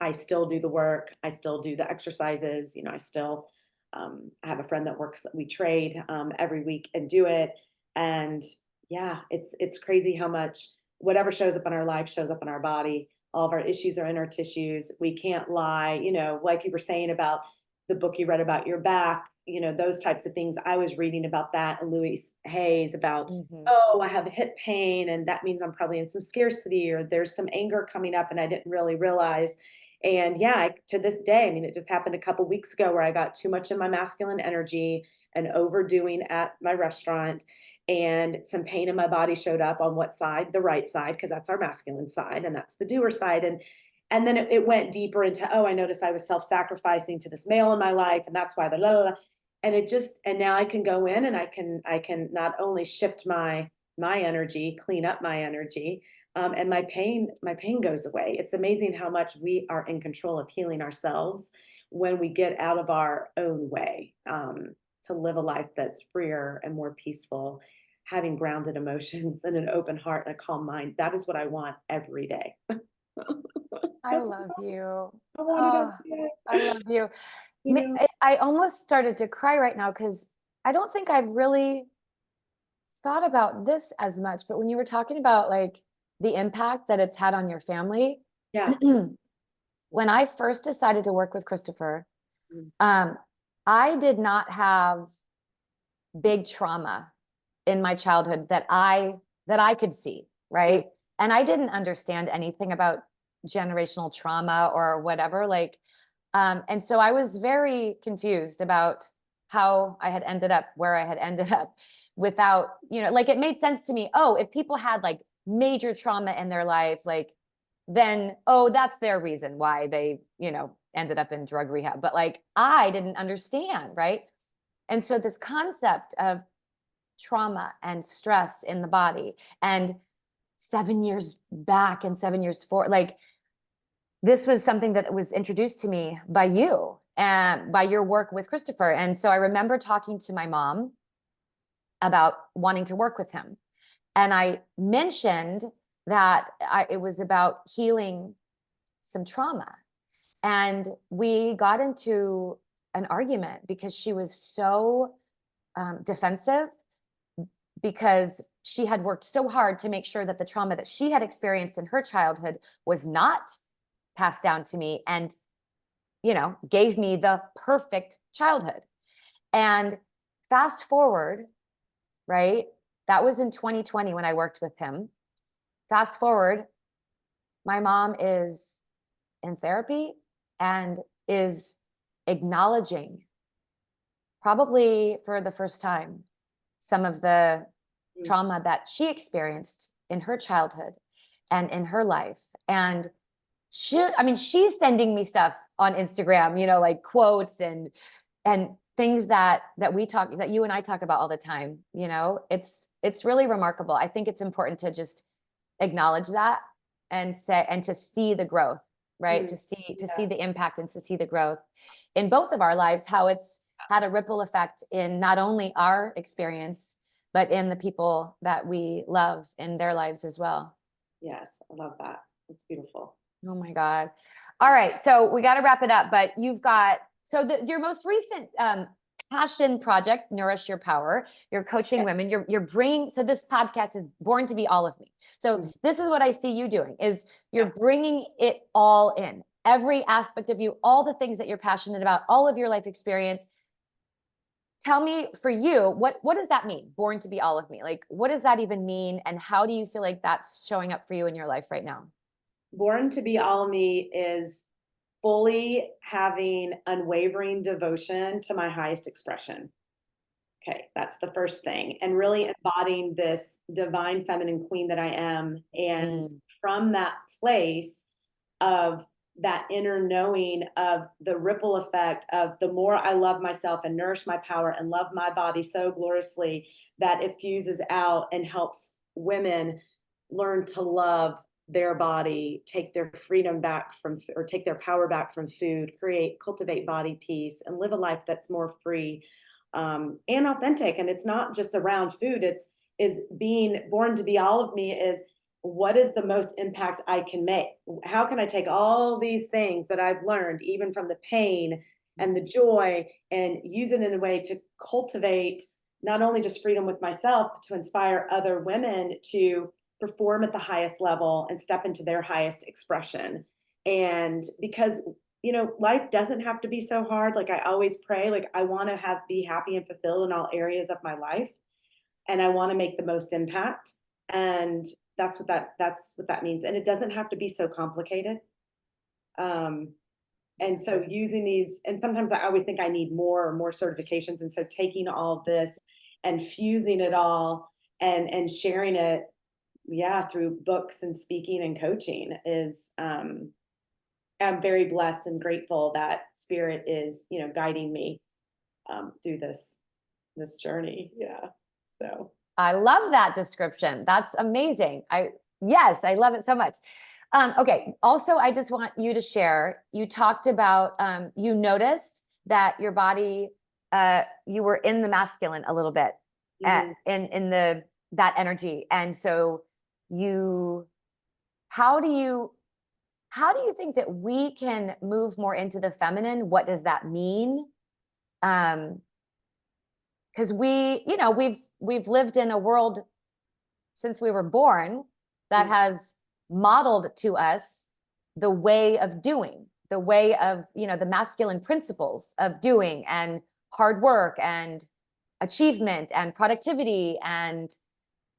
I still do the work. I still do the exercises. You know, I have a friend that we trade every week and do it. And yeah, it's crazy how much whatever shows up in our life shows up in our body. All of our issues are in our tissues. We can't lie, you know, like you were saying about the book you read about your back, you know, those types of things. I was reading about that, and Louise Hayes about, oh, I have hip pain, and that means I'm probably in some scarcity, or there's some anger coming up and I didn't really realize. And yeah, to this day, I mean, it just happened a couple weeks ago where I got too much in my masculine energy and overdoing at my restaurant, and some pain in my body showed up. On what side? The right side, because that's our masculine side, and that's the doer side. And then it went deeper into, oh, I noticed I was self-sacrificing to this male in my life, and that's why the la la la. And now I can go in, and I can not only shift my energy, clean up my energy, and my pain goes away. It's amazing how much we are in control of healing ourselves when we get out of our own way, to live a life that's freer and more peaceful, having grounded emotions and an open heart and a calm mind. That is what I want every day. I That's love you. what I wanted Oh, every day. I love you. You know? I almost started to cry right now because I don't think I've really thought about this as much, but when you were talking about like the impact that it's had on your family, Yeah. when I first decided to work with Christopher, Mm. I did not have big trauma in my childhood that I could see, right? And I didn't understand anything about generational trauma or whatever. Like, and so I was very confused about how I had ended up where I had ended up without, like it made sense to me. Oh, if people had like major trauma in their life, like then, oh, that's their reason why they, ended up in drug rehab. But like, I didn't understand, right? And so this concept of trauma and stress in the body and 7 years back and 7 years forward, like this was something that was introduced to me by you and by your work with Christopher. And so I remember talking to my mom about wanting to work with him. And I mentioned that it was about healing some trauma. And we got into an argument because she was so defensive, because she had worked so hard to make sure that the trauma that she had experienced in her childhood was not passed down to me and, gave me the perfect childhood. And fast forward, right? That was in 2020 when I worked with him. Fast forward, my mom is in therapy and is acknowledging, probably for the first time, some of the trauma that she experienced in her childhood and in her life. And she's sending me stuff on Instagram, like quotes and things that you and I talk about all the time. It's really remarkable. I think it's important to just acknowledge that and to see the growth, right? To see the impact and to see the growth in both of our lives, how it's had a ripple effect in not only our experience, but in the people that we love in their lives as well. Yes, I love that. It's beautiful. Oh my God. All right. So we got to wrap it up, but you've got, your most recent passion project, Nourish Your Power, you're coaching women, you're bringing, so this podcast is born to be all of me. So this is what I see you doing is you're bringing it all in, every aspect of you, all the things that you're passionate about, all of your life experience. Tell me, for you, what does that mean? Born to be all of me. Like, what does that even mean? And how do you feel like that's showing up for you in your life right now? Born to be all of me is fully having unwavering devotion to my highest expression. Okay, that's the first thing. And really embodying this divine feminine queen that I am. And from that place of that inner knowing of the ripple effect of the more I love myself and nourish my power and love my body so gloriously, that it fuses out and helps women learn to love their body, take their freedom back from, or take their power back from food, cultivate body peace, and live a life that's more free and authentic. And it's not just around food. Is being born to be all of me is, what is the most impact I can make? How can I take all these things that I've learned, even from the pain and the joy, and use it in a way to cultivate not only just freedom with myself, but to inspire other women to perform at the highest level and step into their highest expression. And because, life doesn't have to be so hard. Like I always pray, like I want to be happy and fulfilled in all areas of my life. And I want to make the most impact. And that's what that means. And it doesn't have to be so complicated. And so using these, and sometimes I always think I need more certifications. And so taking all this and fusing it all and sharing it, through books and speaking and coaching is, I'm very blessed and grateful that Spirit is, guiding me through this journey. Yeah. So I love that description. That's amazing. Yes, I love it so much. Okay. Also, I just want you to share, you talked about, you noticed that your body, you were in the masculine a little bit in that energy. And so how do you think that we can move more into the feminine? What does that mean? Because we've lived in a world since we were born that has modeled to us the way of doing, the way of, the masculine principles of doing and hard work and achievement and productivity and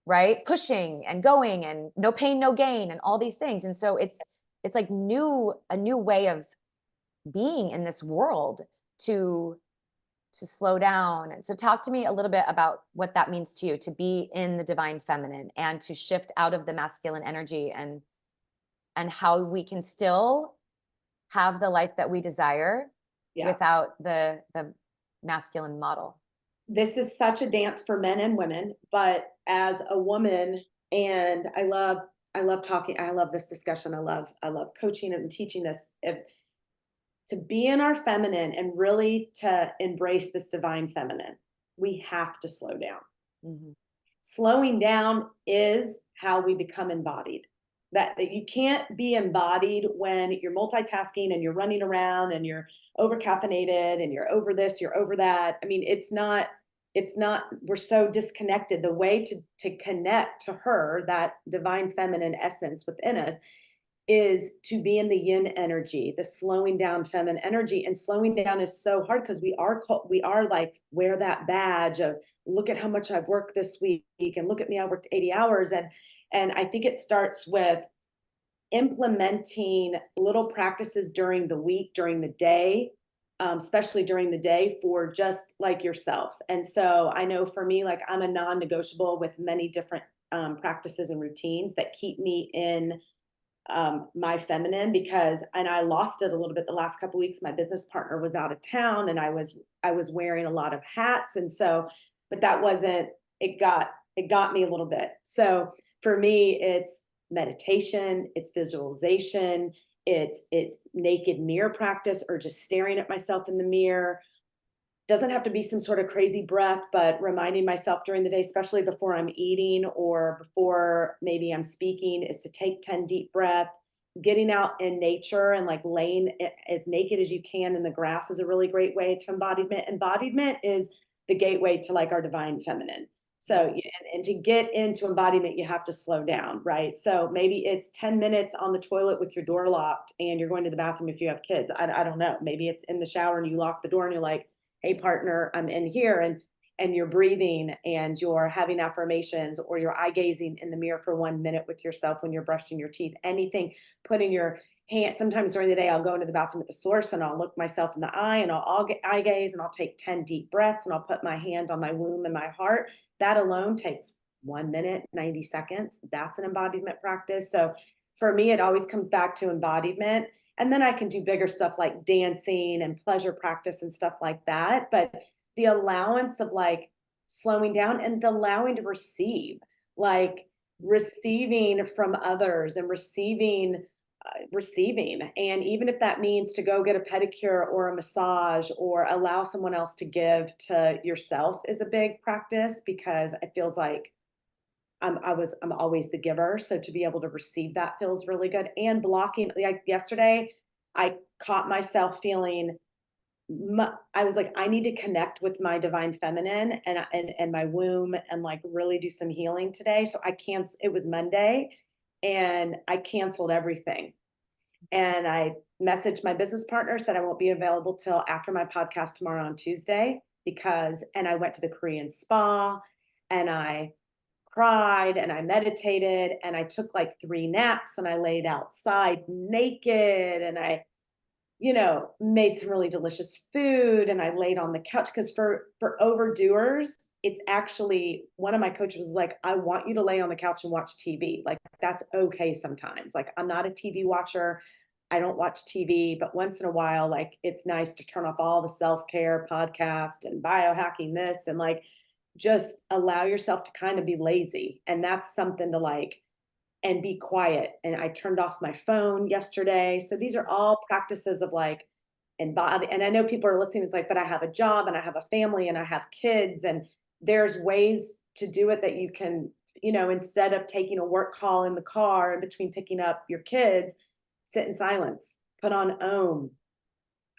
right pushing and going and no pain, no gain and all these things. And so it's like a new way of being in this world to slow down. And so talk to me a little bit about what that means to you to be in the divine feminine and to shift out of the masculine energy and how we can still have the life that we desire without the masculine model. This is such a dance for men and women, but as a woman, and I love talking, I love this discussion. I love coaching and teaching this. To be in our feminine and really to embrace this divine feminine, we have to slow down. Mm-hmm. Slowing down is how we become embodied. That you can't be embodied when you're multitasking and you're running around and you're over caffeinated and you're over this, you're over that. I mean, it's not, we're so disconnected. The way to connect to her, that divine feminine essence within us, is to be in the yin energy, the slowing down feminine energy. And slowing down is so hard because we are like, wear that badge of, look at how much I've worked this week and look at me, I worked 80 hours. And I think it starts with implementing little practices during the week, during the day, especially during the day, for just like yourself. And so I know for me, like, I'm a non-negotiable with many different practices and routines that keep me in my feminine, and I lost it a little bit the last couple of weeks. My business partner was out of town and I was wearing a lot of hats. And so, but that wasn't, it got me a little bit. So for me, it's meditation, it's visualization, it's naked mirror practice, or just staring at myself in the mirror. Doesn't have to be some sort of crazy breath, but reminding myself during the day, especially before I'm eating or before maybe I'm speaking, is to take 10 deep breaths. Getting out in nature and like laying as naked as you can in the grass is a really great way to embodiment. Embodiment is the gateway to like our divine feminine. So, and to get into embodiment, you have to slow down, right? So maybe it's 10 minutes on the toilet with your door locked and you're going to the bathroom if you have kids. I don't know. Maybe it's in the shower and you lock the door and you're like, hey partner, I'm in here, and you're breathing and you're having affirmations, or you're eye gazing in the mirror for 1 minute with yourself when you're brushing your teeth. Anything, putting your hand, sometimes during the day I'll go into the bathroom at the source and I'll look myself in the eye and I'll get eye gaze and I'll take 10 deep breaths and I'll put my hand on my womb and my heart. That alone takes 1 minute, 90 seconds. That's an embodiment practice. So for me, it always comes back to embodiment. And then I can do bigger stuff like dancing and pleasure practice and stuff like that. But the allowance of like slowing down and the allowing to receive, like receiving from others and receiving. And even if that means to go get a pedicure or a massage or allow someone else to give to yourself, is a big practice, because it feels like I'm always the giver. So to be able to receive that feels really good. And blocking, like yesterday, I caught myself feeling, I was like, I need to connect with my divine feminine and my womb and like really do some healing today. So it was Monday and I canceled everything. And I messaged my business partner, said I won't be available till after my podcast tomorrow on Tuesday, and I went to the Korean spa and I cried and I meditated and I took like 3 naps and I laid outside naked and I, made some really delicious food and I laid on the couch, because for overdoers, it's actually, one of my coaches was like, I want you to lay on the couch and watch TV. Like, that's okay sometimes. Like, I'm not a TV watcher. I don't watch TV, but once in a while, like, it's nice to turn off all the self-care podcast and biohacking this and like just allow yourself to kind of be lazy. And that's something to like and be quiet. And I turned off my phone yesterday. So these are all practices of like, and body. And I know people are listening. It's like, but I have a job and I have a family and I have kids, and there's ways to do it that you can, instead of taking a work call in the car in between picking up your kids, sit in silence, put on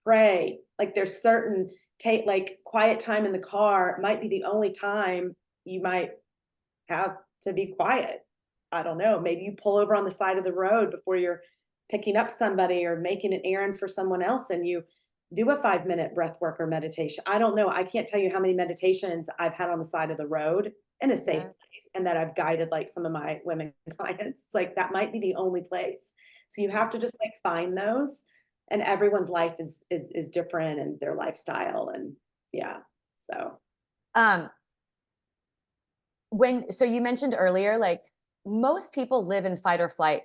pray. Like there's certain like quiet time in the car might be the only time you might have to be quiet. I don't know. Maybe you pull over on the side of the road before you're picking up somebody or making an errand for someone else, and you do a 5-minute breath work or meditation. I don't know. I can't tell you how many meditations I've had on the side of the road in a safe place, and that I've guided like some of my women clients. It's like that might be the only place. So you have to just like find those, and everyone's life is different, and their lifestyle, and yeah. So so you mentioned earlier, like most people live in fight or flight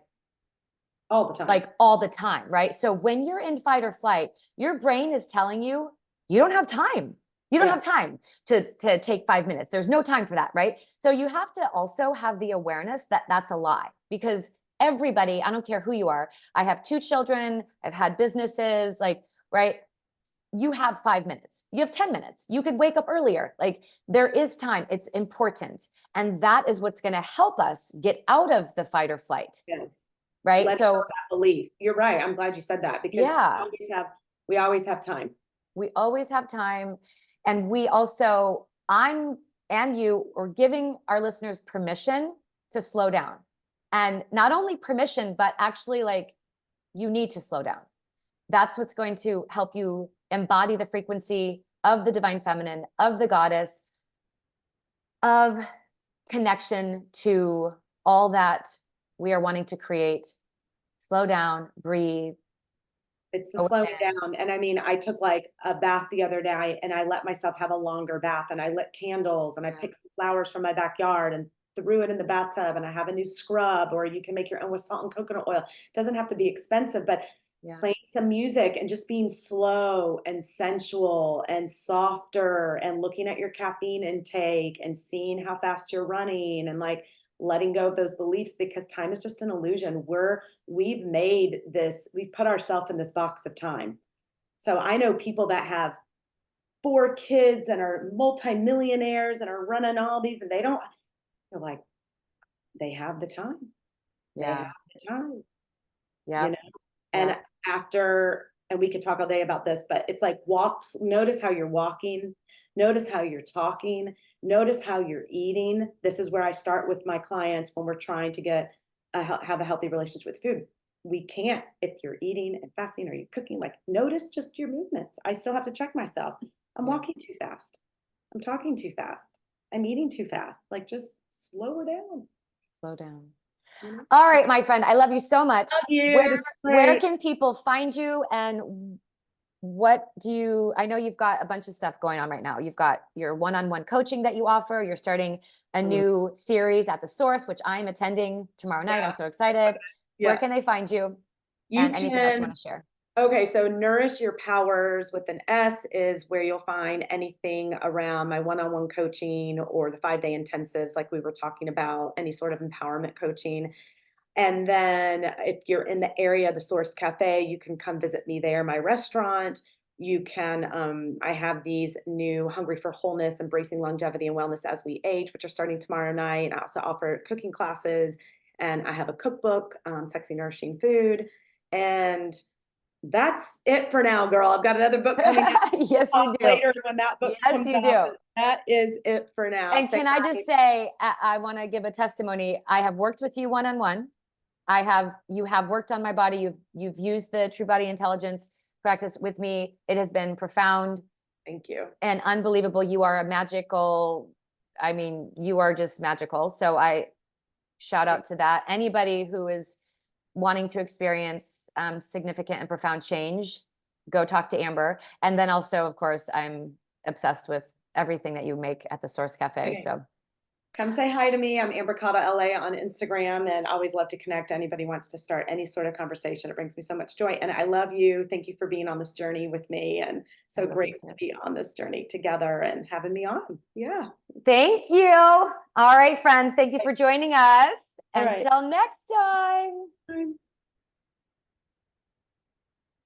all the time, like all the time, right? So when you're in fight or flight, your brain is telling you, you don't have time. You don't have time to take 5 minutes. There's no time for that, right? So you have to also have the awareness that that's a lie, because everybody, I don't care who you are. I have 2 children. I've had businesses, like, right? You have 5 minutes. You have 10 minutes. You could wake up earlier. Like there is time. It's important. And that is what's going to help us get out of the fight or flight. Yes. Right. Let so that belief. You're right. I'm glad you said that, because we always have time. We always have time. And we also, I'm and you are giving our listeners permission to slow down. And not only permission, but actually like you need to slow down. That's what's going to help you embody the frequency of the divine feminine, of the goddess, of connection to all that we are wanting to create. Slow down, breathe. It's the slowing down. And I mean, I took like a bath the other day, and I let myself have a longer bath, and I lit candles, and I picked some flowers from my backyard and threw it in the bathtub, and I have a new scrub, or you can make your own with salt and coconut oil. It doesn't have to be expensive, but playing some music and just being slow and sensual and softer, and looking at your caffeine intake and seeing how fast you're running, and like letting go of those beliefs, because time is just an illusion. We've put ourselves in this box of time. So I know people that have 4 kids and are multimillionaires and are running all these, and they're like, they have the time. They have the time. And and we could talk all day about this, but it's like notice how you're walking, notice how you're talking, notice how you're eating. This is where I start with my clients when we're trying to have a healthy relationship with food. We can't, if you're eating and fasting or you're cooking, like notice just your movements. I still have to check myself. I'm walking too fast. I'm talking too fast. I'm eating too fast. Like just slow down. Slow down. All right, my friend. I love you so much. Love you. Where can people find you, and I know you've got a bunch of stuff going on right now. You've got your one-on-one coaching that you offer. You're starting a new series at The Source, which I'm attending tomorrow night. I'm so excited. Where can they find you? And anything else you want to share? Okay, so Nourish Your Powers with an S is where you'll find anything around my one-on-one coaching or the 5-day intensives, like we were talking about, any sort of empowerment coaching. And then if you're in the area, the Source Cafe, you can come visit me there, my restaurant. You can, I have these new Hungry for Wholeness, Embracing Longevity and Wellness as We Age, which are starting tomorrow night. And I also offer cooking classes, and I have a cookbook, SexyNourishing Food. And that's it for now, girl. I've got another book coming out. Yes, you do. Later when that book comes out. That is it for now. And can I just say, I want to give a testimony. I have worked with you one-on-one. You have worked on my body. You've used the True Body Intelligence practice with me. It has been profound. Thank you. And unbelievable. You are you are just magical. So I shout out to that. Anybody who is wanting to experience significant and profound change, go talk to Amber. And then also, of course, I'm obsessed with everything that you make at the Source Cafe. So come say hi to me. I'm Amber Caudle LA on Instagram, and always love to connect. Anybody wants to start any sort of conversation. It brings me so much joy. And I love you. Thank you for being on this journey with me. And so great to be on this journey together and having me on. Yeah. Thank you. All right, friends. Thank you for joining us. All right. Until next time.